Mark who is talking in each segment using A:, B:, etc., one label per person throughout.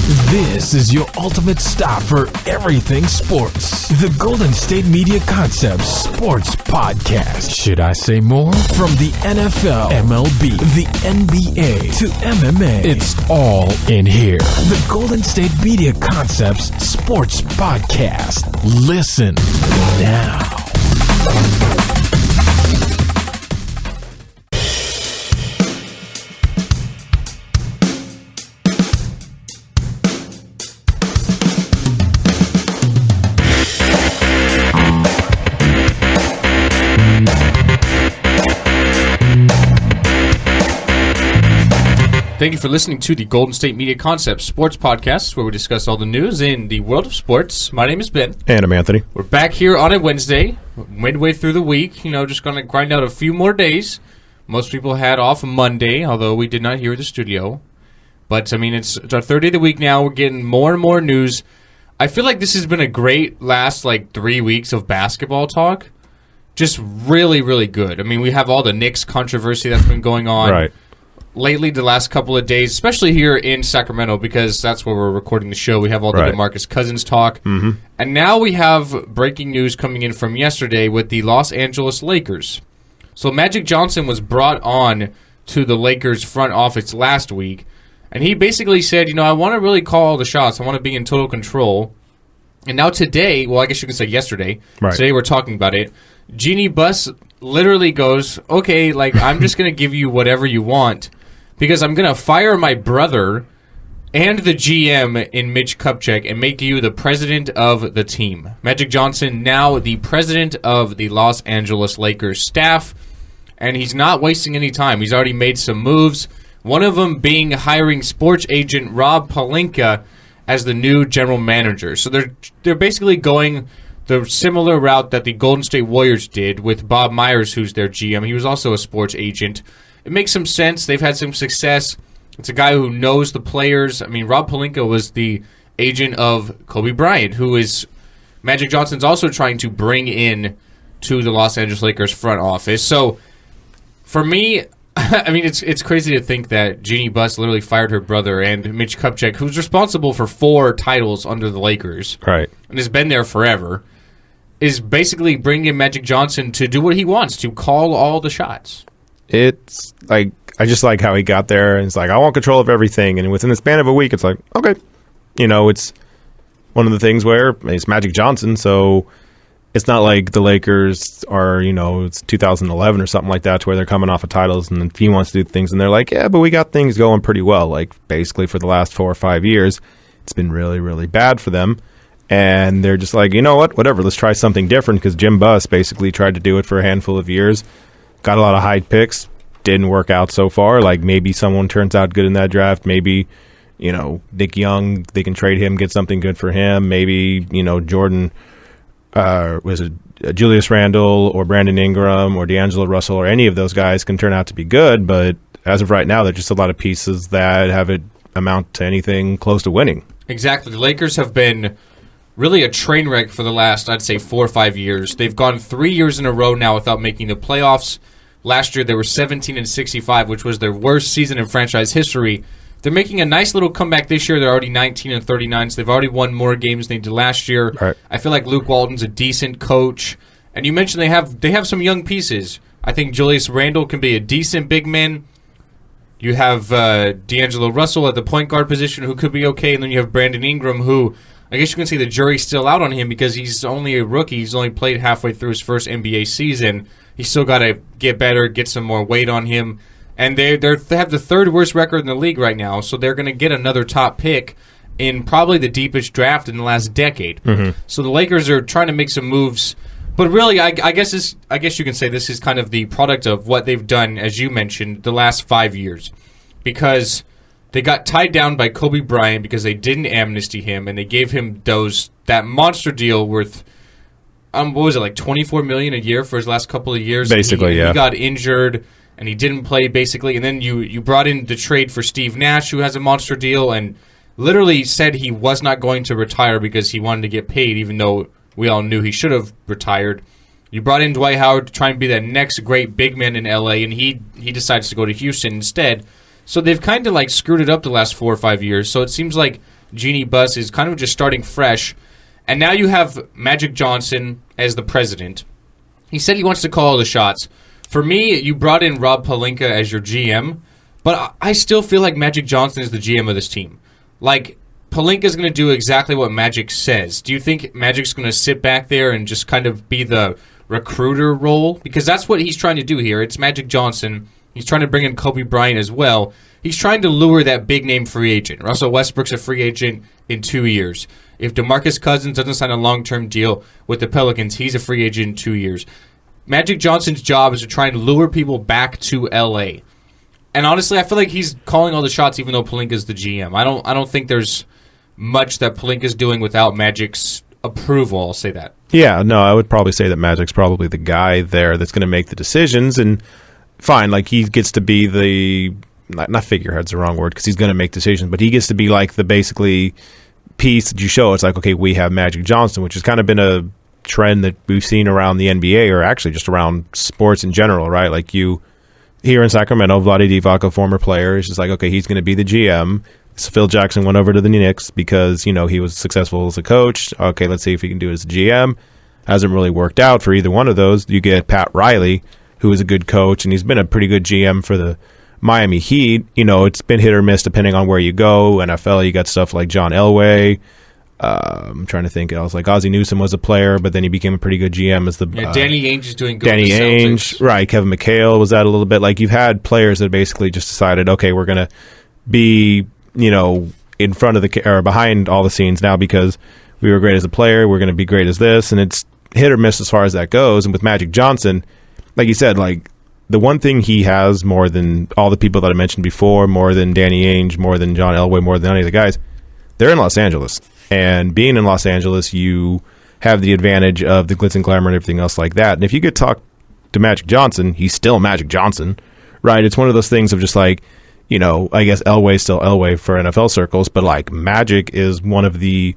A: This is your ultimate stop for everything sports. The Golden State Media Concepts Sports Podcast. Should I say more? From the NFL, MLB, the NBA to MMA, it's all in here. The Golden State Media Concepts Sports Podcast. Listen now.
B: Thank you for listening to the Golden State Media Concepts Sports Podcast, where we discuss all the news in the world of sports. My name is Ben.
C: And I'm Anthony.
B: We're back here on a Wednesday, midway through the week. Just going to grind out a few more days. Most people had off Monday, although we did not here at the studio. But, it's our third day of the week now. We're getting more and more news. I feel like this has been a great last, 3 weeks of basketball talk. Just really, really good. We have all the Knicks controversy that's been going on.
C: Right.
B: Lately, the last couple of days, especially here in Sacramento, because that's where we're recording the show. We have all the DeMarcus Cousins talk.
C: Mm-hmm.
B: And now we have breaking news coming in from yesterday with the Los Angeles Lakers. So Magic Johnson was brought on to the Lakers front office last week, and he basically said, I want to really call all the shots. I want to be in total control. And now today, well, I guess you can say yesterday.
C: Right.
B: Today we're talking about it. Jeanie Buss literally goes, okay, I'm just going to give you whatever you want, because I'm going to fire my brother and the GM in Mitch Kupcheck and make you the president of the team. Magic Johnson now the president of the Los Angeles Lakers staff, and he's not wasting any time. He's already made some moves, one of them being hiring sports agent Rob Pelinka as the new general manager. So they're basically going the similar route that the Golden State Warriors did with Bob Myers, who's their GM. He was also a sports agent. It makes some sense. They've had some success. It's a guy who knows the players. Rob Pelinka was the agent of Kobe Bryant, who is Magic Johnson's also trying to bring in to the Los Angeles Lakers front office. So, for me, it's crazy to think that Jeanie Buss literally fired her brother and Mitch Kupcheck, who's responsible for 4 titles under the Lakers,
C: right,
B: and has been there forever, is basically bringing in Magic Johnson to do what he wants, to call all the shots.
C: It's I just like how he got there, and it's I want control of everything, and within the span of a week, it's okay. It's one of the things where it's Magic Johnson, so it's not like the Lakers are, it's 2011 or something like that, to where they're coming off of titles, and if he wants to do things, and they're yeah, but we got things going pretty well. Basically for the last 4 or 5 years, it's been really, really bad for them. And they're just whatever, let's try something different, because Jim Buss basically tried to do it for a handful of years. Got a lot of high picks. Didn't work out so far. Maybe someone turns out good in that draft. Maybe, Nick Young, they can trade him, get something good for him. Maybe, Jordan, was it Julius Randle or Brandon Ingram or D'Angelo Russell, or any of those guys can turn out to be good. But as of right now, there's just a lot of pieces that haven't amount to anything close to winning. Exactly.
B: The Lakers have been really a train wreck for the last, I'd say, 4 or 5 years. They've gone 3 years in a row now without making the playoffs. Last year, they were 17-65, which was their worst season in franchise history. They're making a nice little comeback this year. They're already 19-39, so they've already won more games than they did last year.
C: Right.
B: I feel like Luke Walton's a decent coach. And you mentioned they have some young pieces. I think Julius Randle can be a decent big man. You have D'Angelo Russell at the point guard position, who could be okay. And then you have Brandon Ingram, who I guess you can say the jury's still out on him because he's only a rookie. He's only played halfway through his first NBA season. He's still got to get better, get some more weight on him. And they have the 3rd worst record in the league right now, so they're going to get another top pick in probably the deepest draft in the last decade.
C: Mm-hmm.
B: So the Lakers are trying to make some moves. But really, I guess you can say this is kind of the product of what they've done, as you mentioned, the last 5 years. Because they got tied down by Kobe Bryant because they didn't amnesty him, and they gave him that monster deal worth what was it, $24 million a year for his last couple of years?
C: Basically,
B: He got injured, and he didn't play, basically. And then you brought in the trade for Steve Nash, who has a monster deal, and literally said he was not going to retire because he wanted to get paid, even though we all knew he should have retired. You brought in Dwight Howard to try and be that next great big man in L.A., and he decides to go to Houston instead. So they've kind of screwed it up the last 4 or 5 years. So it seems like Jeanie Buss is kind of just starting fresh. And now you have Magic Johnson as the president. He said he wants to call all the shots. For me, you brought in Rob Pelinka as your GM, but I still feel like Magic Johnson is the GM of this team. Like, Pelinka's going to do exactly what Magic says. Do you think Magic's going to sit back there and just kind of be the recruiter role? Because that's what he's trying to do here. It's Magic Johnson. He's trying to bring in Kobe Bryant as well. He's trying to lure that big-name free agent. Russell Westbrook's a free agent in 2 years. If DeMarcus Cousins doesn't sign a long-term deal with the Pelicans, he's a free agent in 2 years. Magic Johnson's job is to try and lure people back to L.A. And honestly, I feel like he's calling all the shots even though Pelinka's the GM. I don't think there's much that Pelinka's doing without Magic's approval, I'll say that.
C: Yeah, no, I would probably say that Magic's probably the guy there that's going to make the decisions, and fine, like he gets to be the, not figurehead's the wrong word because he's going to make decisions, but he gets to be like the basically piece that you show. It's like, okay, we have Magic Johnson, which has kind of been a trend that we've seen around the NBA or actually just around sports in general, right? Like you here in Sacramento, Vlade Divac, a former player, is just like, okay, he's going to be the GM. So Phil Jackson went over to the Knicks because, he was successful as a coach. Okay, let's see if he can do it as a GM. Hasn't really worked out for either one of those. You get Pat Riley, who is a good coach, and he's been a pretty good GM for the Miami Heat. It's been hit or miss depending on where you go. NFL, you got stuff like John Elway. I'm trying to think else. Like Ozzie Newsome was a player, but then he became a pretty good GM as the...
B: Danny Ainge is doing good.
C: Danny Ainge, right. Kevin McHale was that a little bit. Like you've had players that basically just decided, okay, we're going to be... in front of or behind all the scenes now because we were great as a player, we're going to be great as this, and it's hit or miss as far as that goes. And with Magic Johnson, like you said, like the one thing he has more than all the people that I mentioned before, more than Danny Ainge, more than John Elway, more than any of the guys, they're in Los Angeles. And being in Los Angeles, you have the advantage of the glitz and glamour and everything else like that. And if you could talk to Magic Johnson, he's still Magic Johnson, right? It's one of those things of just like, I guess Elway's still Elway for NFL circles, but like Magic is one of the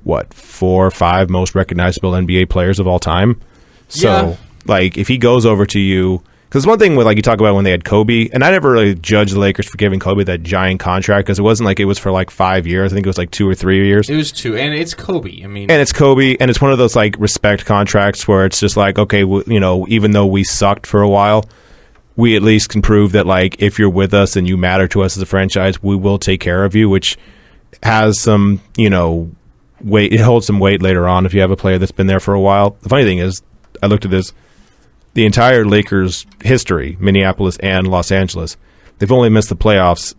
C: 4 or 5 most recognizable NBA players of all time. So like if he goes over to you, because one thing with like you talk about when they had Kobe, and I never really judged the Lakers for giving Kobe that giant contract because it wasn't like it was for like 5 years. I think it was like 2 or 3 years.
B: It was 2, and it's Kobe.
C: And it's Kobe, and it's one of those like respect contracts where it's just like, okay, even though we sucked for a while, we at least can prove that, like, if you're with us and you matter to us as a franchise, we will take care of you, which has some, weight. It holds some weight later on if you have a player that's been there for a while. The funny thing is, I looked at this, the entire Lakers history, Minneapolis and Los Angeles, they've only missed the playoffs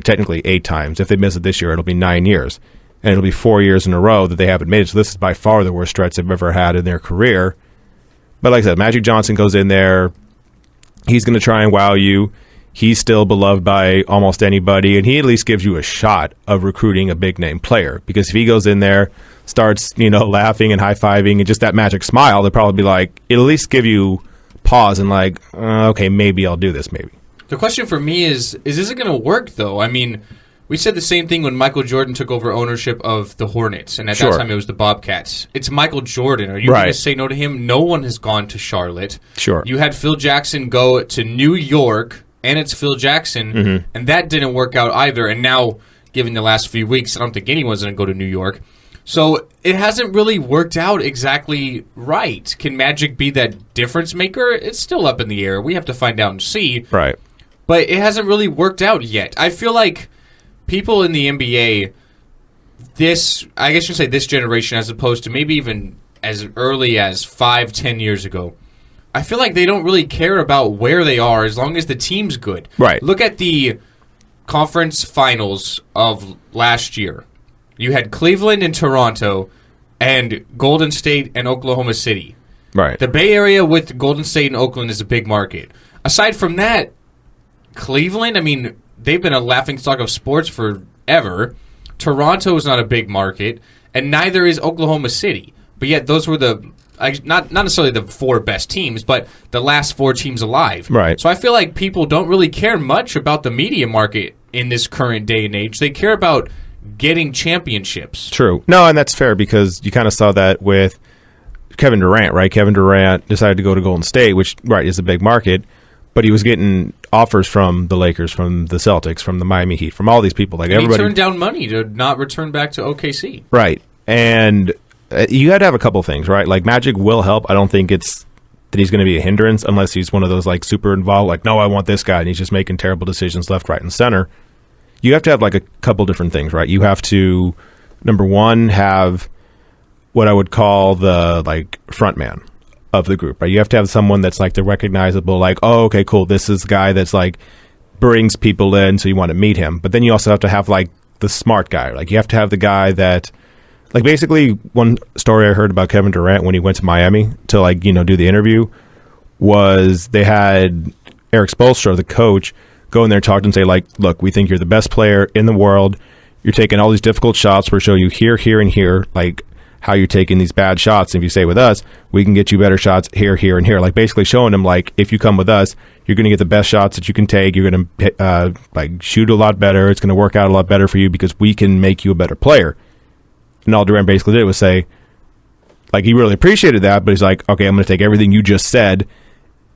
C: technically 8 times. If they miss it this year, it'll be 9 years. And it'll be 4 years in a row that they haven't made it. So this is by far the worst stretch they've ever had in their career. But like I said, Magic Johnson goes in there. He's going to try and wow you. He's still beloved by almost anybody, and he at least gives you a shot of recruiting a big-name player. Because if he goes in there, starts, laughing and high-fiving, and just that magic smile, they'll probably be like, it'll at least give you pause and like, okay, maybe I'll do this, maybe.
B: The question for me is this going to work, though? I mean, we said the same thing when Michael Jordan took over ownership of the Hornets, and at that time it was the Bobcats. It's Michael Jordan. Are you going to say no to him? No one has gone to Charlotte.
C: Sure.
B: You had Phil Jackson go to New York, and it's Phil Jackson, and that didn't work out either. And now, given the last few weeks, I don't think anyone's going to go to New York. So it hasn't really worked out exactly right. Can Magic be that difference maker? It's still up in the air. We have to find out and see.
C: Right.
B: But it hasn't really worked out yet. I feel like people in the NBA, I guess you say this generation as opposed to maybe even as early as 5-10 years ago, I feel like they don't really care about where they are as long as the team's good.
C: Right.
B: Look at the conference finals of last year. You had Cleveland and Toronto and Golden State and Oklahoma City.
C: Right.
B: The Bay Area with Golden State and Oakland is a big market. Aside from that, Cleveland, I mean, they've been a laughingstock of sports forever. Toronto is not a big market, and neither is Oklahoma City. But yet those were not necessarily the 4 best teams, but the last 4 teams alive.
C: Right.
B: So I feel like people don't really care much about the media market in this current day and age. They care about getting championships.
C: True. No, and that's fair because you kind of saw that with Kevin Durant, right? Kevin Durant decided to go to Golden State, which, is a big market, but he was getting offers from the Lakers, from the Celtics, from the Miami Heat, from all these people. Like everybody
B: turned down money to not return back to OKC.
C: Right. And you got to have a couple things, right? Like Magic will help. I don't think it's that he's going to be a hindrance unless he's one of those like super involved, like, no, I want this guy, and he's just making terrible decisions left, right, and center. You have to have like a couple different things, right? You have to, number one, have what I would call the like front man of the group, right? You have to have someone that's like the recognizable, like, oh, okay, cool, this is the guy that's like brings people in, so you want to meet him. But then you also have to have like the smart guy. Like you have to have the guy that, like basically one story I heard about Kevin Durant when he went to Miami to like, you know, do the interview was they had Eric Spoelstra, the coach, go in there and talk to him and say like, look, we think you're the best player in the world. You're taking all these difficult shots. We'll show you here, here, and here, like how you're taking these bad shots. If you stay with us, we can get you better shots here, here, and here. Like basically showing him like, if you come with us, you're going to get the best shots that you can take. You're going to like shoot a lot better. It's going to work out a lot better for you because we can make you a better player. And all Durant basically did was say, like, he really appreciated that, but he's like, okay, I'm going to take everything you just said,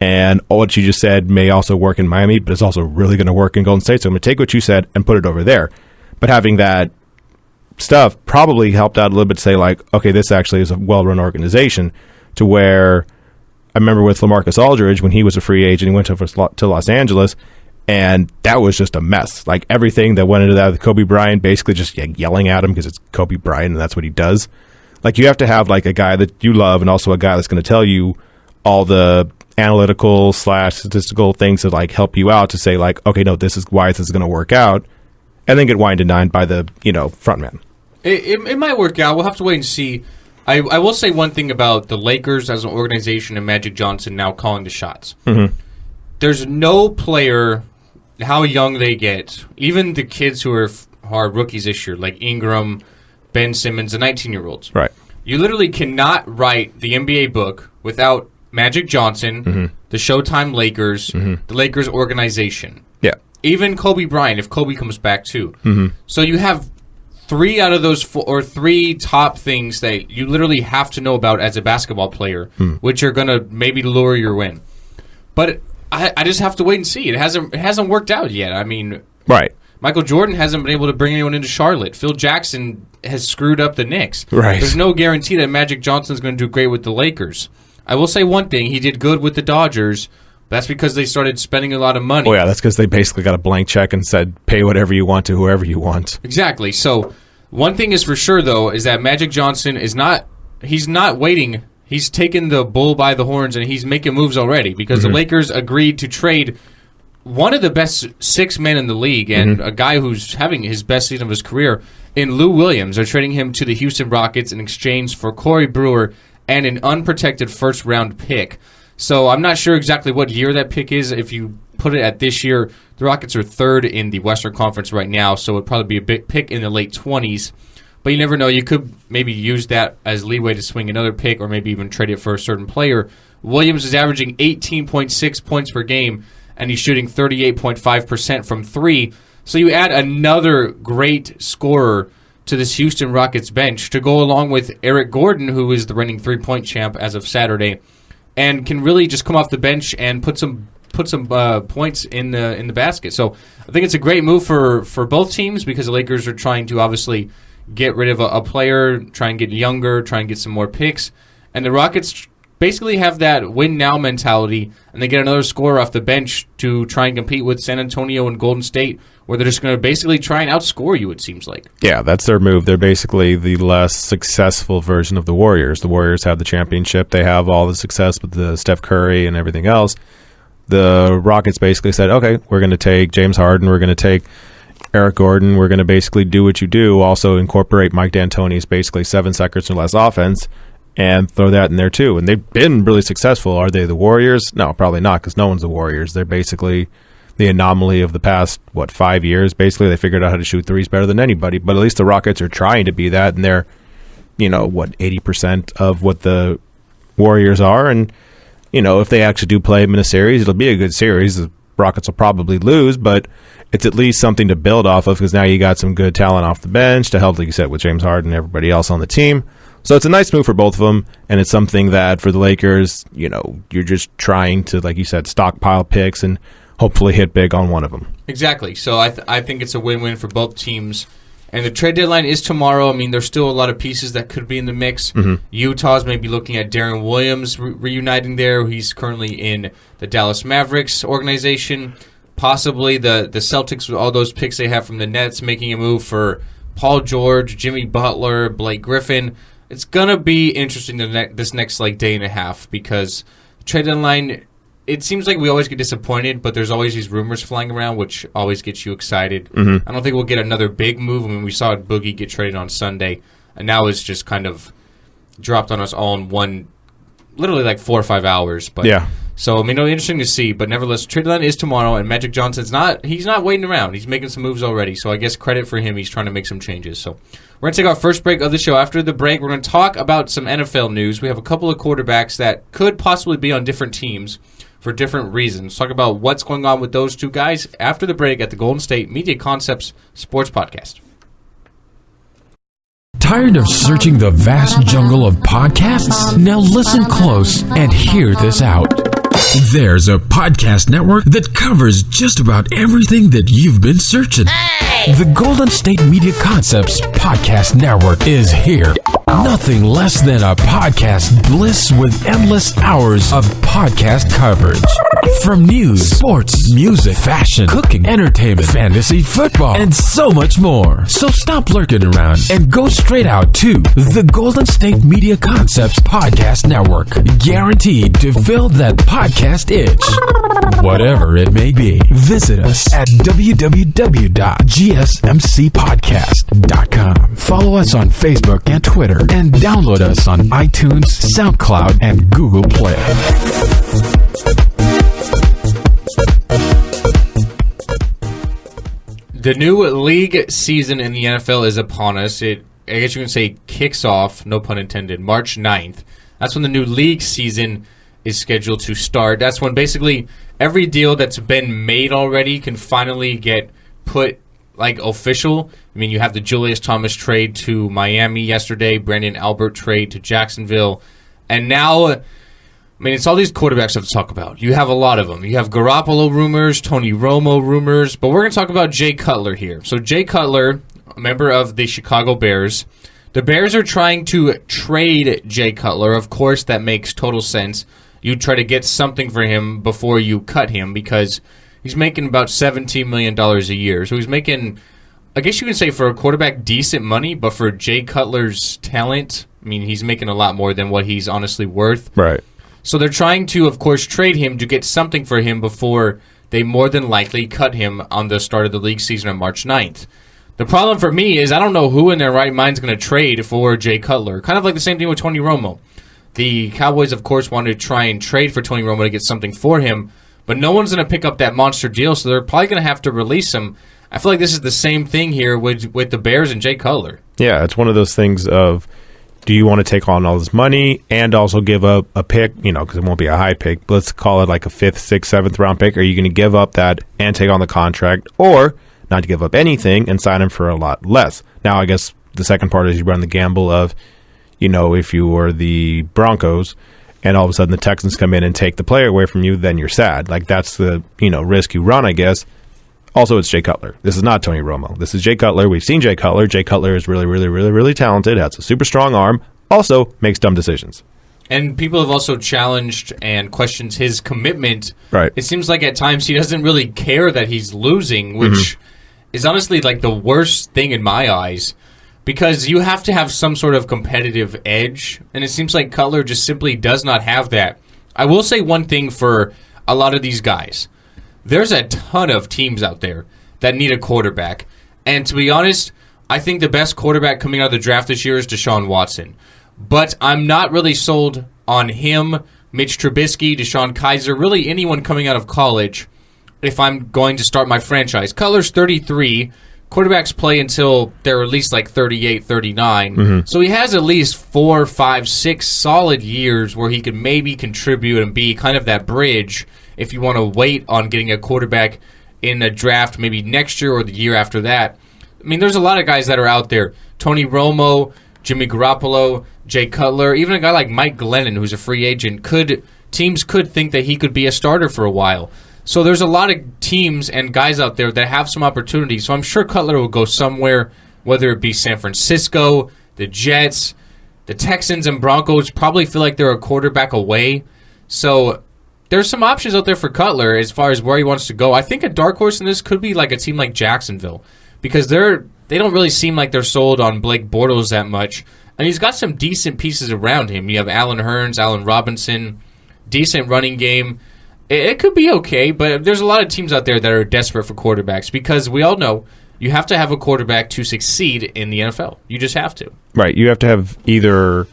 C: and all what you just said may also work in Miami, but it's also really going to work in Golden State, so I'm going to take what you said and put it over there. But having that stuff probably helped out a little bit to say, like, okay, this actually is a well-run organization, to where I remember with LaMarcus Aldridge, when he was a free agent, he went to Los Angeles, and that was just a mess. Like everything that went into that with Kobe Bryant, basically just yelling at him because it's Kobe Bryant and that's what he does. Like you have to have like a guy that you love and also a guy that's going to tell you all the analytical / statistical things that like help you out to say like, okay, no, this is why this is going to work out, and then get wined and dined by the, you know, front man.
B: It might work out. We'll have to wait and see. I will say one thing about the Lakers as an organization and Magic Johnson now calling the shots. Mm-hmm. There's no player, how young they get, even the kids who are rookies this year, like Ingram, Ben Simmons, the 19-year-olds.
C: Right.
B: You literally cannot write the NBA book without Magic Johnson, the Showtime Lakers, the Lakers organization.
C: Yeah.
B: Even Kobe Bryant, if Kobe comes back too. So you have 3 out of those 4, or 3 top things that you literally have to know about as a basketball player, which are going to maybe lure your win. But I just have to wait and see. It hasn't worked out yet. I mean,
C: right.
B: Michael Jordan hasn't been able to bring anyone into Charlotte. Phil Jackson has screwed up the Knicks.
C: Right.
B: There's no guarantee that Magic Johnson's going to do great with the Lakers. I will say one thing. He did good with the Dodgers. That's because they started spending a lot of money.
C: Oh, yeah, that's because they basically got a blank check and said, pay whatever you want to whoever you want.
B: Exactly. So one thing is for sure, though, is that Magic Johnson is he's not waiting. He's taken the bull by the horns, and he's making moves already because the Lakers agreed to trade one of the best 6 men in the league and a guy who's having his best season of his career in Lou Williams. They're trading him to the Houston Rockets in exchange for Corey Brewer and an unprotected first-round pick. So I'm not sure exactly what year that pick is. If you put it at this year, the Rockets are 3rd in the Western Conference right now, so it would probably be a big pick in the late 20s. But you never know. You could maybe use that as leeway to swing another pick or maybe even trade it for a certain player. Williams is averaging 18.6 points per game, and he's shooting 38.5% from 3. So you add another great scorer to this Houston Rockets bench to go along with Eric Gordon, who is the reigning three-point champ as of Saturday, and can really just come off the bench and put some points in the basket. So I think it's a great move for both teams because the Lakers are trying to obviously get rid of a player, try and get younger, try and get some more picks. And the Rockets basically have that win-now mentality, and they get another scorer off the bench to try and compete with San Antonio and Golden State, where they're just going to basically try and outscore you, it seems like.
C: Yeah, that's their move. They're basically the less successful version of the Warriors. The Warriors have the championship. They have all the success with the Steph Curry and everything else. The Rockets basically said, okay, we're going to take James Harden, we're going to take Eric Gordon, we're going to basically do what you do, also incorporate Mike D'Antoni's basically 7 seconds or less offense, and throw that in there too. And they've been really successful. Are they the Warriors? No, probably not, because no one's the Warriors. They're basically the anomaly of the past, 5 years. Basically, they figured out how to shoot threes better than anybody, but at least the Rockets are trying to be that, and they're, 80% of what the Warriors are. And, if they actually do play them in a series, it'll be a good series. The Rockets will probably lose, but it's at least something to build off of because now you got some good talent off the bench to help, like you said, with James Harden and everybody else on the team. So it's a nice move for both of them, and it's something that for the Lakers, you're just trying to, like you said, stockpile picks and hopefully hit big on one of them.
B: Exactly. So I think it's a win-win for both teams. And the trade deadline is tomorrow. I mean, there's still a lot of pieces that could be in the mix. Utah's maybe looking at Darren Williams reuniting there. He's currently in the Dallas Mavericks organization. Possibly the Celtics, with all those picks they have from the Nets, making a move for Paul George, Jimmy Butler, Blake Griffin. It's going to be interesting this next day and a half because trade deadline, it seems like we always get disappointed, but there's always these rumors flying around, which always gets you excited. I don't think we'll get another big move. I mean, we saw Boogie get traded on Sunday, and now it's just kind of dropped on us all in one, literally 4 or 5 hours. But
C: yeah.
B: So, I mean, it'll be interesting to see, but nevertheless, trade deadline is tomorrow, and Magic Johnson's he's not waiting around. He's making some moves already, so I guess credit for him. He's trying to make some changes. So we're going to take our first break of the show. After the break, we're going to talk about some NFL news. We have a couple of quarterbacks that could possibly be on different teams for different reasons. Talk about what's going on with those two guys after the break at the Golden State Media Concepts Sports Podcast.
A: Tired of searching the vast jungle of podcasts? Now listen close and hear this out. There's a podcast network that covers just about everything that you've been searching. The Golden State Media Concepts Podcast Network is here. Nothing less than a podcast bliss with endless hours of podcast coverage. From news, sports, music, fashion, cooking, entertainment, fantasy, football, and so much more. So stop lurking around and go straight out to the Golden State Media Concepts Podcast Network. Guaranteed to fill that podcast itch. Whatever it may be. Visit us at www.gsmcpodcast.com. Follow us on Facebook and Twitter, and download us on iTunes, SoundCloud, and Google Play.
B: The new league season in the NFL is upon us. I guess you can say kicks off, no pun intended, March 9th. That's when the new league season is scheduled to start. That's when basically every deal that's been made already can finally get put official. I mean, you have the Julius Thomas trade to Miami yesterday, Brandon Albert trade to Jacksonville, and now, I mean, it's all these quarterbacks I have to talk about. You have a lot of them. You have Garoppolo rumors, Tony Romo rumors, but we're going to talk about Jay Cutler here. So Jay Cutler, a member of the Chicago Bears, the Bears are trying to trade Jay Cutler. Of course, that makes total sense. You try to get something for him before you cut him because he's making about $17 million a year. So he's making, I guess you can say for a quarterback, decent money, but for Jay Cutler's talent, I mean, he's making a lot more than what he's honestly worth.
C: Right.
B: So they're trying to, of course, trade him to get something for him before they more than likely cut him on the start of the league season on March 9th. The problem for me is I don't know who in their right mind is going to trade for Jay Cutler. Kind of like the same thing with Tony Romo. The Cowboys, of course, wanted to try and trade for Tony Romo to get something for him, but no one's going to pick up that monster deal, so they're probably going to have to release him. I feel like this is the same thing here with the Bears and Jay Cutler. Yeah,
C: it's one of those things of, do you want to take on all this money and also give up a pick, because it won't be a high pick, but let's call it like a 5th, 6th, 7th round pick. Are you going to give up that and take on the contract, or not to give up anything and sign him for a lot less? Now, I guess the second part is you run the gamble of, if you were the Broncos and all of a sudden the Texans come in and take the player away from you, then you're sad. That's the, risk you run, I guess. Also, it's Jay Cutler. This is not Tony Romo. This is Jay Cutler. We've seen Jay Cutler. Jay Cutler is really, really, really, really talented, has a super strong arm, also makes dumb decisions.
B: And people have also challenged and questioned his commitment.
C: Right.
B: It seems like at times he doesn't really care that he's losing, which is honestly the worst thing in my eyes. Because you have to have some sort of competitive edge, and it seems like Cutler just simply does not have that. I will say one thing for a lot of these guys. There's a ton of teams out there that need a quarterback, and to be honest, I think the best quarterback coming out of the draft this year is Deshaun Watson. But I'm not really sold on him, Mitch Trubisky, Deshaun Kaiser, really anyone coming out of college if I'm going to start my franchise. Cutler's 33. Quarterbacks play until they're at least 38, 39. So he has at least 4, 5, 6 solid years where he could maybe contribute and be kind of that bridge if you want to wait on getting a quarterback in a draft maybe next year or the year after that. I mean, there's a lot of guys that are out there. Tony Romo, Jimmy Garoppolo, Jay Cutler, even a guy like Mike Glennon, who's a free agent. Teams could think that he could be a starter for a while. So there's a lot of teams and guys out there that have some opportunities. So I'm sure Cutler will go somewhere, whether it be San Francisco, the Jets, the Texans and Broncos probably feel like they're a quarterback away. So there's some options out there for Cutler as far as where he wants to go. I think a dark horse in this could be like a team like Jacksonville, because they don't really seem like they're sold on Blake Bortles that much. And he's got some decent pieces around him. You have Allen Hurns, Allen Robinson, decent running game. It could be okay, but there's a lot of teams out there that are desperate for quarterbacks, because we all know you have to have a quarterback to succeed in the NFL. You just have to.
C: Right. You have to have either...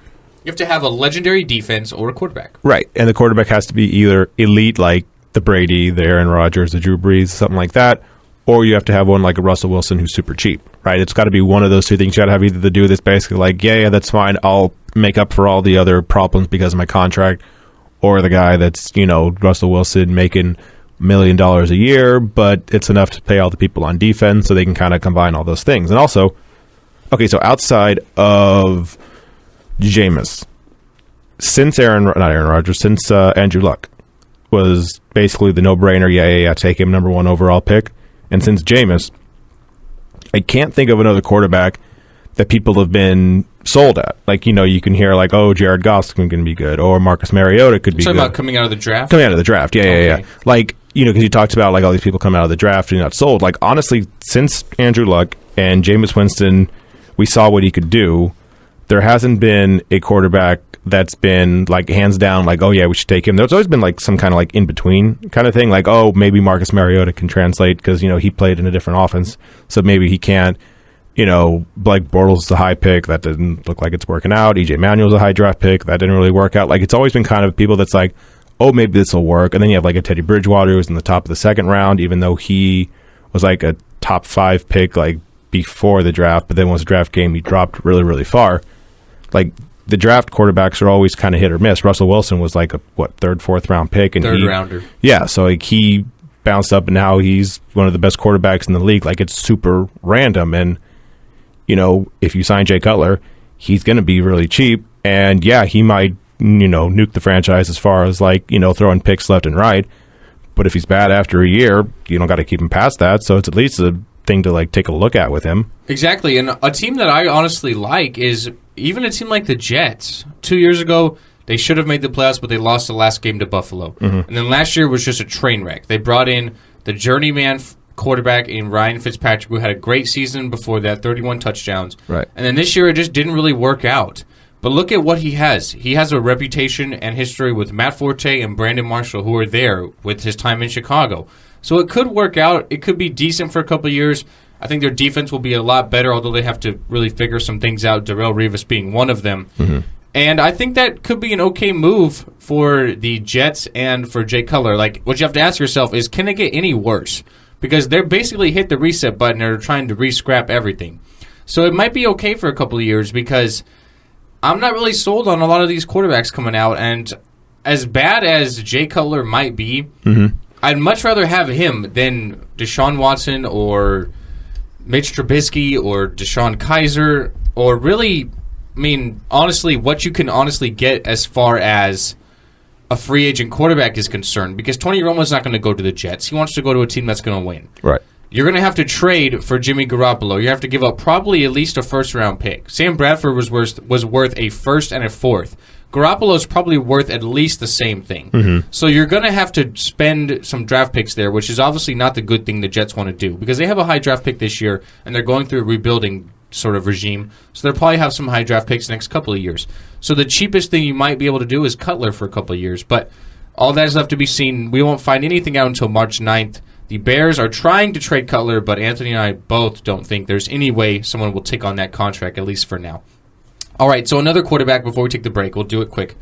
B: You have to have a legendary defense or a quarterback.
C: Right. And the quarterback has to be either elite, like the Brady, the Aaron Rodgers, the Drew Brees, something like that, or you have to have one like a Russell Wilson who's super cheap, right? It's got to be one of those two things. You got to have either the dude that's basically like, yeah, that's fine. I'll make up for all the other problems because of my contract, or the guy that's, Russell Wilson making $1 million a year, but it's enough to pay all the people on defense, so they can kind of combine all those things. And also, okay, so outside of Jameis, since since Andrew Luck was basically the no-brainer, yeah, take him number 1 overall pick, and since Jameis, I can't think of another quarterback that people have been sold at. Like, you can hear like, oh, Jared Goff's going to be good, or Marcus Mariota could be good.
B: About coming out of the draft?
C: Coming out of the draft, yeah. Like, because you talked about like all these people coming out of the draft and not sold. Like, honestly, since Andrew Luck and Jameis Winston, we saw what he could do. There hasn't been a quarterback that's been like hands down like, oh yeah, we should take him. There's always been like some kind of like in between kind of thing, like, oh, maybe Marcus Mariota can translate because he played in a different offense, so maybe he can't. Blake Bortles is a high pick that didn't look like it's working out. EJ Manuel's a high draft pick that didn't really work out. Like, it's always been kind of people that's like, oh, maybe this will work. And then you have like a Teddy Bridgewater who's in the top of the second round, even though he was like a top 5 pick like before the draft, but then once the draft came, he dropped really, really far. Like, the draft quarterbacks are always kind of hit or miss. Russell Wilson was like a third, fourth round pick, and
B: third rounder.
C: Yeah, so like he bounced up, and now he's one of the best quarterbacks in the league. Like, it's super random, and if you sign Jay Cutler, he's going to be really cheap, and yeah, he might nuke the franchise as far as like throwing picks left and right. But if he's bad after a year, you don't got to keep him past that. So it's at least a thing to like take a look at with him.
B: Exactly, and a team that I honestly like is even a team like the Jets. 2 years ago, they should have made the playoffs, but they lost the last game to Buffalo. Mm-hmm. And then last year was just a train wreck. They brought in the journeyman quarterback in Ryan Fitzpatrick, who had a great season before that, 31 touchdowns.
C: Right.
B: And then this year, it just didn't really work out. But look at what he has. He has a reputation and history with Matt Forte and Brandon Marshall, who are there with his time in Chicago. So it could work out. It could be decent for a couple of years. I think their defense will be a lot better, although they have to really figure some things out, Darrelle Revis being one of them. Mm-hmm. And I think that could be an okay move for the Jets and for Jay Cutler. Like, what you have to ask yourself is, can it get any worse? Because they're basically hit the reset button and are trying to re-scrap everything. So it might be okay for a couple of years, because I'm not really sold on a lot of these quarterbacks coming out. And as bad as Jay Cutler might be, mm-hmm. I'd much rather have him than Deshaun Watson or Mitch Trubisky or Deshaun Kaiser, or really, honestly, what you can honestly get as far as a free agent quarterback is concerned, because Tony Romo's not going to go to the Jets. He wants to go to a team that's going to win.
C: Right.
B: You're going to have to trade for Jimmy Garoppolo. You have to give up probably at least a first-round pick. Sam Bradford was worth a first and a fourth. Garoppolo's probably worth at least the same thing. Mm-hmm. So you're going to have to spend some draft picks there, which is obviously not the good thing the Jets want to do, because they have a high draft pick this year, and they're going through a rebuilding sort of regime. So they'll probably have some high draft picks the next couple of years. So the cheapest thing you might be able to do is Cutler for a couple of years. But all that is left to be seen. We won't find anything out until March 9th. The Bears are trying to trade Cutler, but Anthony and I both don't think there's any way someone will take on that contract, at least for now. All right, so another quarterback before we take the break, we'll do it quick,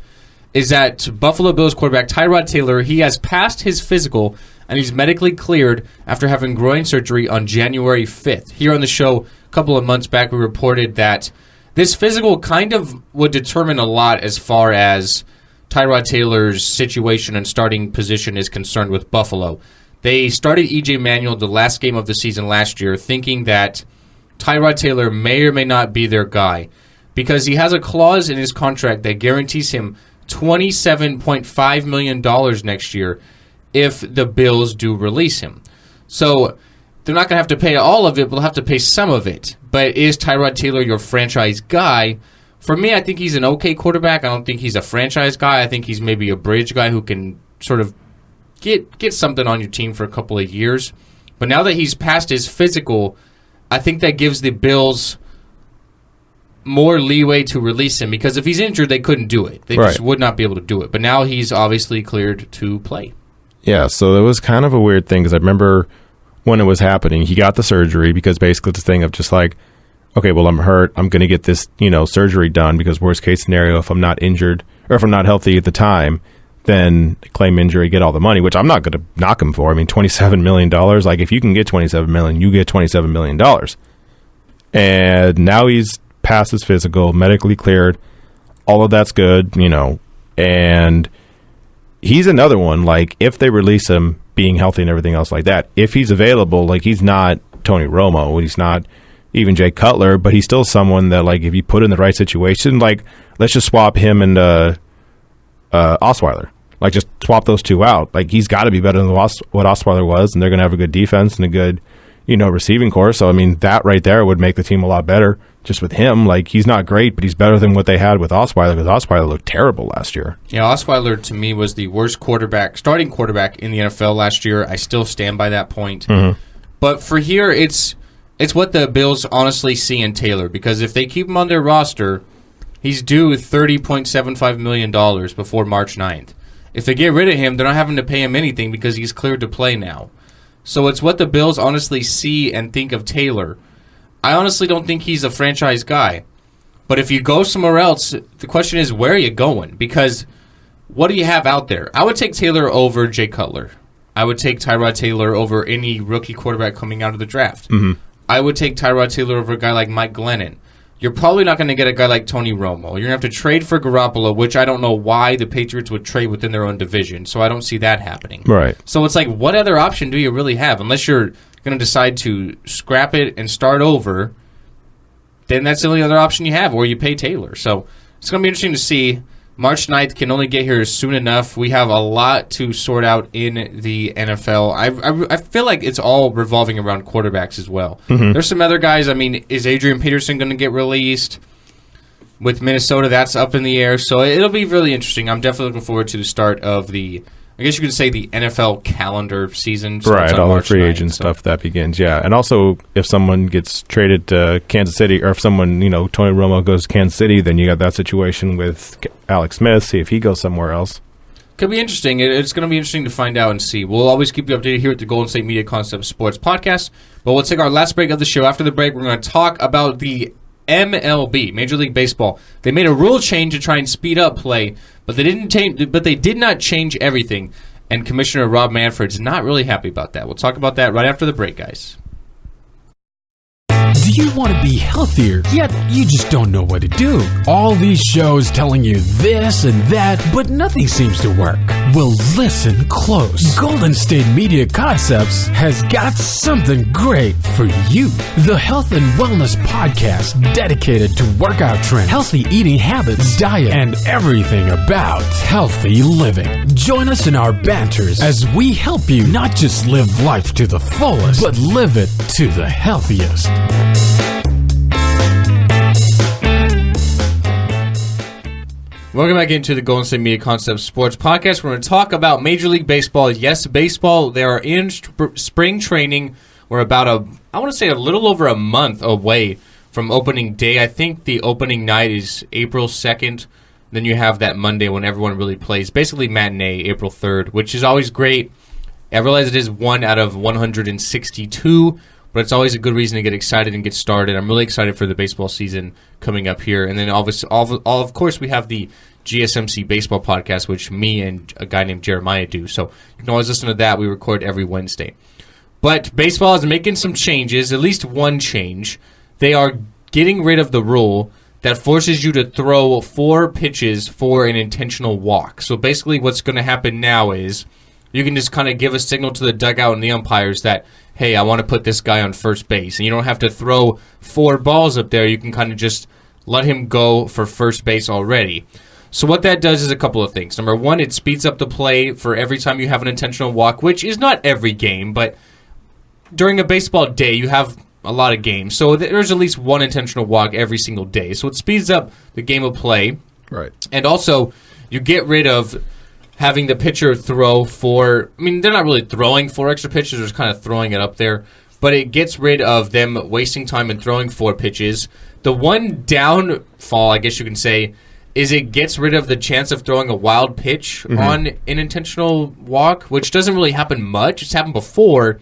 B: is that Buffalo Bills quarterback Tyrod Taylor. He has passed his physical, and he's medically cleared after having groin surgery on January 5th. Here on the show, a couple of months back, we reported that this physical kind of would determine a lot as far as Tyrod Taylor's situation and starting position is concerned with Buffalo. They started EJ Manuel the last game of the season last year, thinking that Tyrod Taylor may or may not be their guy, because he has a clause in his contract that guarantees him $27.5 million next year if the Bills do release him. So they're not going to have to pay all of it, but they'll have to pay some of it. But is Tyrod Taylor your franchise guy? For me, I think he's an okay quarterback. I don't think he's a franchise guy. I think he's maybe a bridge guy who can sort of get something on your team for a couple of years. But now that he's passed his physical, I think that gives the Bills more leeway to release him, because if he's injured, they couldn't do it. They just would not be able to do it. But now he's obviously cleared to play.
C: Yeah, so it was kind of a weird thing, because I remember when it was happening, he got the surgery, because basically it's a thing of just like, okay, well, I'm hurt. I'm going to get this, surgery done, because worst case scenario, if I'm not injured or if I'm not healthy at the time, then claim injury, get all the money, which I'm not going to knock him for. I mean, $27 million. Like, if you can get $27 million, you get $27 million. And now he's passed his physical, medically cleared. All of that's good, and he's another one. Like, if they release him being healthy and everything else like that, if he's available, like, he's not Tony Romo, he's not even Jay Cutler, but he's still someone that, like, if you put in the right situation, like, let's just swap him and Osweiler. Like, just swap those two out. Like, he's got to be better than what Osweiler was, and they're going to have a good defense and a good, receiving core. So, I mean, that right there would make the team a lot better just with him. Like, he's not great, but he's better than what they had with Osweiler, because Osweiler looked terrible last year.
B: Yeah, Osweiler, to me, was the worst starting quarterback in the NFL last year. I still stand by that point. Mm-hmm. But for here, it's what the Bills honestly see in Taylor, because if they keep him on their roster, he's due $30.75 million before March 9th. If they get rid of him, they're not having to pay him anything because he's cleared to play now. So it's what the Bills honestly see and think of Taylor. I honestly don't think he's a franchise guy. But if you go somewhere else, the question is, where are you going? Because what do you have out there? I would take Taylor over Jay Cutler. I would take Tyrod Taylor over any rookie quarterback coming out of the draft. Mm-hmm. I would take Tyrod Taylor over a guy like Mike Glennon. You're probably not going to get a guy like Tony Romo. You're going to have to trade for Garoppolo, which I don't know why the Patriots would trade within their own division, so I don't see that happening.
C: Right.
B: So it's like, what other option do you really have? Unless you're going to decide to scrap it and start over, then that's the only other option you have, or you pay Taylor. So it's going to be interesting to see. March 9th can only get here soon enough. We have a lot to sort out in the NFL. I feel like it's all revolving around quarterbacks as well. Mm-hmm. There's some other guys. I mean, is Adrian Peterson going to get released? With Minnesota, that's up in the air. So it'll be really interesting. I'm definitely looking forward to the start of the, I guess you could say, the NFL calendar season.
C: Right, all the free agent stuff that begins, yeah. And also, if someone gets traded to Kansas City, or if someone, Tony Romo goes to Kansas City, then you got that situation with Alex Smith, see if he goes somewhere else.
B: Could be interesting. It's going to be interesting to find out and see. We'll always keep you updated here at the Golden State Media Concepts Sports Podcast. But we'll take our last break of the show. After the break, we're going to talk about the MLB, Major League Baseball. They made a rule change to try and speed up play, but they did not change everything. And Commissioner Rob Manfred's not really happy about that. We'll talk about that right after the break, guys.
A: Do you want to be healthier, yet you just don't know what to do? All these shows telling you this and that, but nothing seems to work. Well, listen close. Golden State Media Concepts has got something great for you. The Health and Wellness Podcast, dedicated to workout trends, healthy eating habits, diet, and everything about healthy living. Join us in our banters as we help you not just live life to the fullest, but live it to the healthiest.
B: Welcome back into the Golden State Media Concepts Sports Podcast. We're going to talk about Major League Baseball. Yes, baseball, they are in spring training. We're about I want to say a little over a month away from opening day. I think the opening night is April 2nd. Then you have that Monday when everyone really plays. Basically matinee, April 3rd, which is always great. I realize it is 1 out of 162, but it's always a good reason to get excited and get started. I'm really excited for the baseball season coming up here. And then, of course, we have the GSMC Baseball Podcast, which me and a guy named Jeremiah do. So you can always listen to that. We record every Wednesday. But baseball is making some changes, at least one change. They are getting rid of the rule that forces you to throw 4 pitches for an intentional walk. So basically what's going to happen now is you can just kind of give a signal to the dugout and the umpires that, hey, I want to put this guy on first base. And you don't have to throw 4 balls up there. You can kind of just let him go for first base already. So what that does is a couple of things. Number one, it speeds up the play for every time you have an intentional walk, which is not every game, but during a baseball day, you have a lot of games. So there's at least one intentional walk every single day. So it speeds up the game of play.
C: Right.
B: And also, you get rid of having the pitcher throw for, I mean, they're not really throwing 4 extra pitches, they're just kind of throwing it up there. But it gets rid of them wasting time and throwing 4 pitches. The one downfall, I guess you can say, is it gets rid of the chance of throwing a wild pitch on an intentional walk, which doesn't really happen much. It's happened before.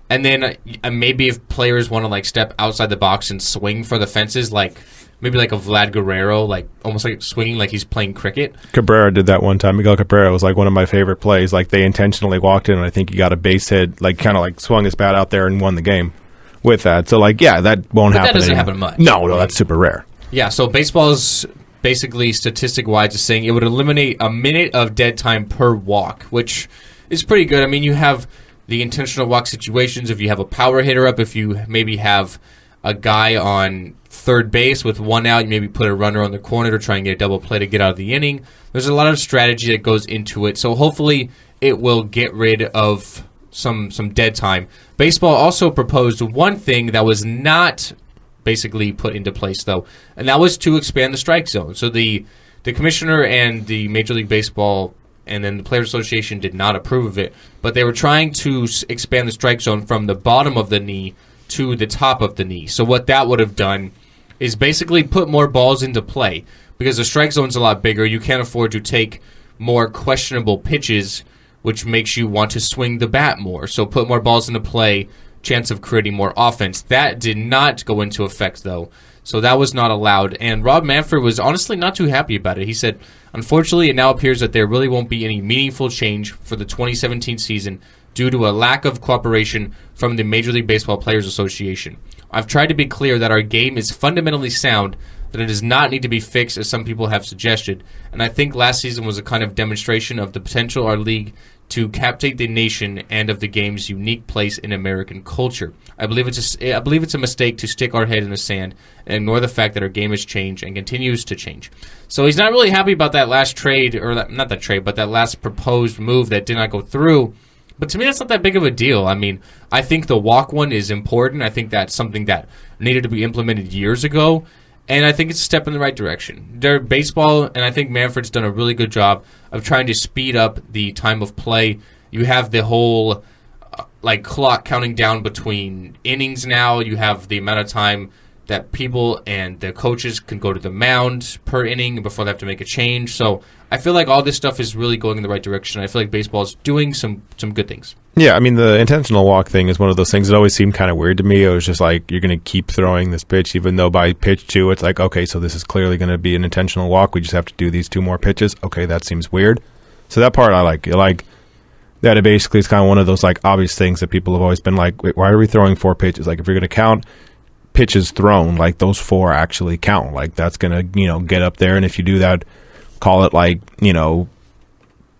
B: And then maybe if players want to like step outside the box and swing for the fences, like maybe like a Vlad Guerrero, like almost like swinging like he's playing cricket.
C: Cabrera did that one time. Miguel Cabrera was like one of my favorite plays. Like they intentionally walked in, and I think he got a base hit, like kind of like swung his bat out there and won the game with that. So like, yeah, that won't happen.
B: That doesn't
C: anymore.
B: happen much.
C: No, that's super rare.
B: Yeah, so baseball's basically statistic-wise is saying it would eliminate a minute of dead time per walk, which is pretty good. I mean, you have the intentional walk situations. If you have a power hitter up, if you maybe have a guy on third base with 1 out, you maybe put a runner on the corner to try and get a double play to get out of the inning. There's a lot of strategy that goes into it, so hopefully it will get rid of some dead time. Baseball also proposed one thing that was not basically put into place, though, and that was to expand the strike zone. So the commissioner and the Major League Baseball and then the Players Association did not approve of it, but they were trying to expand the strike zone from the bottom of the knee to the top of the knee. So what that would have done is basically put more balls into play, because the strike zone's a lot bigger. You can't afford to take more questionable pitches, which makes you want to swing the bat more. So put more balls into play, chance of creating more offense. That did not go into effect, though. So that was not allowed. And Rob Manfred was honestly not too happy about it. He said, unfortunately, it now appears that there really won't be any meaningful change for the 2017 season due to a lack of cooperation from the Major League Baseball Players Association. I've tried to be clear that our game is fundamentally sound, that it does not need to be fixed as some people have suggested, and I think last season was a kind of demonstration of the potential of our league to captivate the nation and of the game's unique place in American culture. I believe it's a mistake to stick our head in the sand and ignore the fact that our game has changed and continues to change. So he's not really happy about that last trade, or not that trade, but that last proposed move that did not go through. But to me, that's not that big of a deal. I mean, I think the walk one is important. I think that's something that needed to be implemented years ago, and I think it's a step in the right direction. They're baseball, and I think Manfred's done a really good job of trying to speed up the time of play. You have the whole clock counting down between innings now. You have the amount of time that people and the coaches can go to the mound per inning before they have to make a change. So I feel like all this stuff is really going in the right direction. I feel like baseball is doing some good things.
C: Yeah, I mean, the intentional walk thing is one of those things that always seemed kind of weird to me. It was just like, you're going to keep throwing this pitch, even though by pitch 2, it's like, okay, so this is clearly going to be an intentional walk. We just have to do these 2 more pitches. Okay, that seems weird. So that part I like. Like, that it basically is kind of one of those, like, obvious things that people have always been like, wait, why are we throwing 4 pitches? Like, if you're going to count pitches thrown, like, those 4 actually count. Like, that's going to, get up there. And if you do that, call it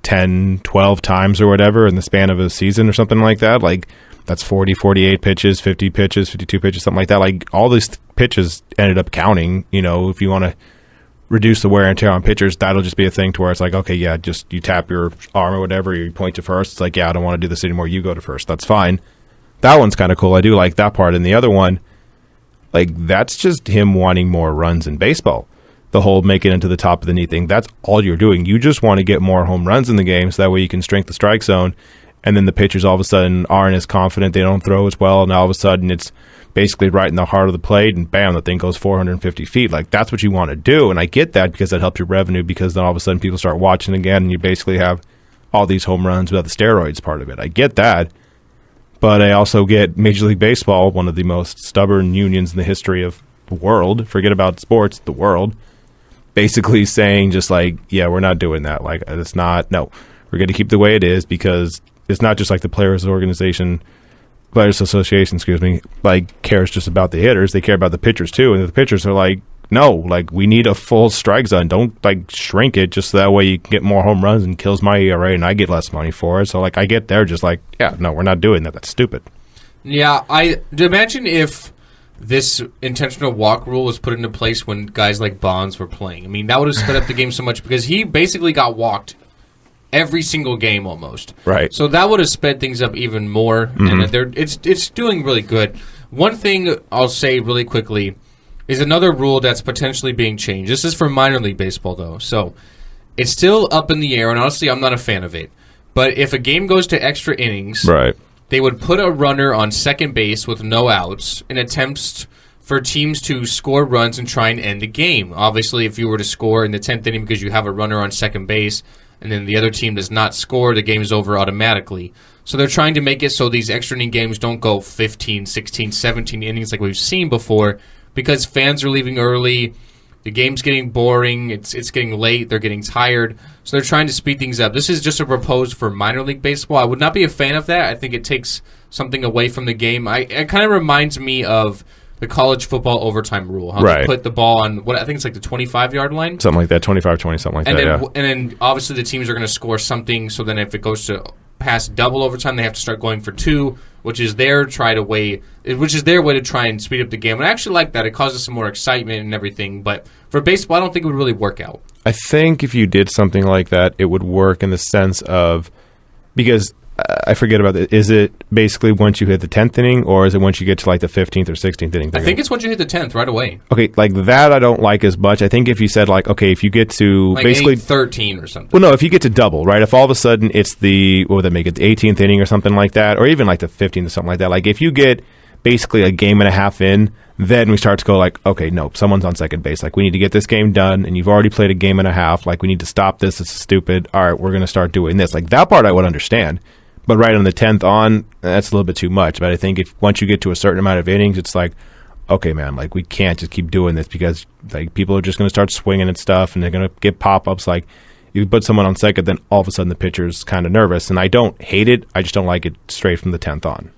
C: 10, 12 times or whatever in the span of a season or something like that. Like, that's 40, 48 pitches, 50 pitches, 52 pitches, something like that. Like, all these pitches ended up counting. If you want to reduce the wear and tear on pitchers, that'll just be a thing to where it's like, okay, yeah, just you tap your arm or whatever, you point to first. It's like, yeah, I don't want to do this anymore. You go to first. That's fine. That one's kind of cool. I do like that part. And the other one, that's just him wanting more runs in baseball. The whole make it into the top of the knee thing, that's all you're doing. You just want to get more home runs in the game so that way you can strengthen the strike zone, and then the pitchers all of a sudden aren't as confident, they don't throw as well, and all of a sudden it's basically right in the heart of the plate, and bam, the thing goes 450 feet. Like, that's what you want to do, and I get that because that helps your revenue, because then all of a sudden people start watching again, and you basically have all these home runs without the steroids part of it. I get that, but I also get Major League Baseball, one of the most stubborn unions in the history of the world, forget about sports, the world, basically saying just like, yeah, we're not doing that. Like, it's not, no, we're going to keep the way it is, because it's not just like the Players Association, cares just about the hitters. They care about the pitchers too. And the pitchers are like, no, we need a full strike zone. Don't shrink it just so that way you can get more home runs and kills my ERA and I get less money for it. So I get there just yeah, no, we're not doing that. That's stupid.
B: Yeah, I imagine if this intentional walk rule was put into place when guys like Bonds were playing. I mean, that would have sped up the game so much because he basically got walked every single game almost.
C: Right.
B: So that would have sped things up even more, and it's doing really good. One thing I'll say really quickly is another rule that's potentially being changed. This is for minor league baseball, though. So it's still up in the air, and honestly, I'm not a fan of it. But if a game goes to extra innings,
C: Right.
B: they would put a runner on second base with no outs in attempts for teams to score runs and try and end the game. Obviously, if you were to score in the 10th inning because you have a runner on second base and then the other team does not score, the game is over automatically. So they're trying to make it so these extra inning games don't go 15, 16, 17 innings like we've seen before because fans are leaving early. The game's getting boring. It's getting late. They're getting tired. So they're trying to speed things up. This is just a proposed for minor league baseball. I would not be a fan of that. I think it takes something away from the game. It kind of reminds me of the college football overtime rule. How they put the ball on, what I think it's like the 25-yard line.
C: Something like that, 25-20, something like that,
B: And then obviously the teams are going to score something, so then if it goes to past double overtime, they have to start going for two, which is their way to try and speed up the game. And I actually like that. It causes some more excitement and everything. But for baseball, I don't think it would really work out.
C: I think if you did something like that, it would work in the sense of, because I forget about it. Is it basically once you hit the 10th inning, or is it once you get to like the 15th or 16th inning?
B: I think it's once you hit the 10th right away.
C: Okay, like that I don't like as much. I think if you said like, okay, if you get to
B: like
C: basically
B: 13 or something.
C: Well, no, if you get to double, right? If all of a sudden it's what would that make it, the 18th inning or something like that, or even like the 15th or something like that. Like if you get basically a game and a half in, then we start to go like, okay, no, someone's on second base. Like we need to get this game done, and you've already played a game and a half. Like we need to stop this. This is stupid. All right, we're going to start doing this. Like that part I would understand. But right on the 10th on, that's a little bit too much. But I think if once you get to a certain amount of innings, it's like, okay, man, like we can't just keep doing this because like people are just going to start swinging and stuff, and they're going to get pop-ups. Like you put someone on second, then all of a sudden the pitcher's kind of nervous. And I don't hate it. I just don't like it straight from the 10th on.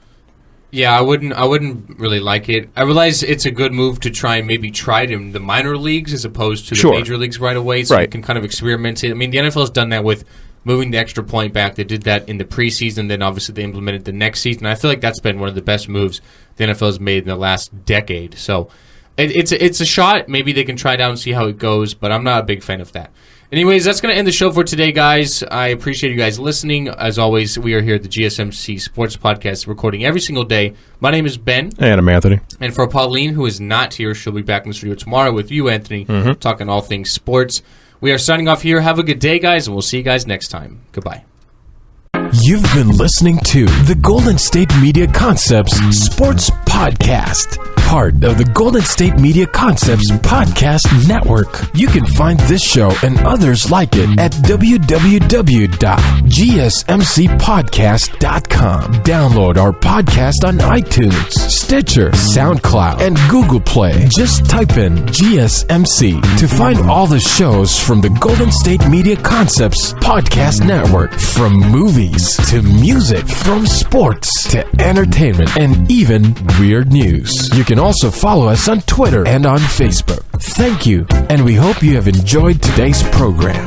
B: Yeah, I wouldn't really like it. I realize it's a good move to try it in the minor leagues as opposed to the major leagues right away, so you can kind of experiment it. I mean, the NFL has done that with moving the extra point back. They did that in the preseason, then obviously they implemented the next season. I feel like that's been one of the best moves the NFL has made in the last decade. So it's a shot. Maybe they can try it out and see how it goes, but I'm not a big fan of that. Anyways, that's going to end the show for today, guys. I appreciate you guys listening. As always, we are here at the GSMC Sports Podcast, recording every single day. My name is Ben.
C: And I'm Anthony.
B: And for Pauline, who is not here, she'll be back in the studio tomorrow with you, Anthony, talking all things sports. We are signing off here. Have a good day, guys, and we'll see you guys next time. Goodbye.
A: You've been listening to the Golden State Media Concepts Sports Podcast, part of the Golden State Media Concepts Podcast Network. You can find this show and others like it at www.gsmcpodcast.com. Download our podcast on iTunes, Stitcher, SoundCloud, and Google Play. Just type in GSMC to find all the shows from the Golden State Media Concepts Podcast Network, from movies to music, from sports to entertainment, and even weird news. You can also follow us on Twitter and on Facebook. Thank you, and we hope you have enjoyed today's program.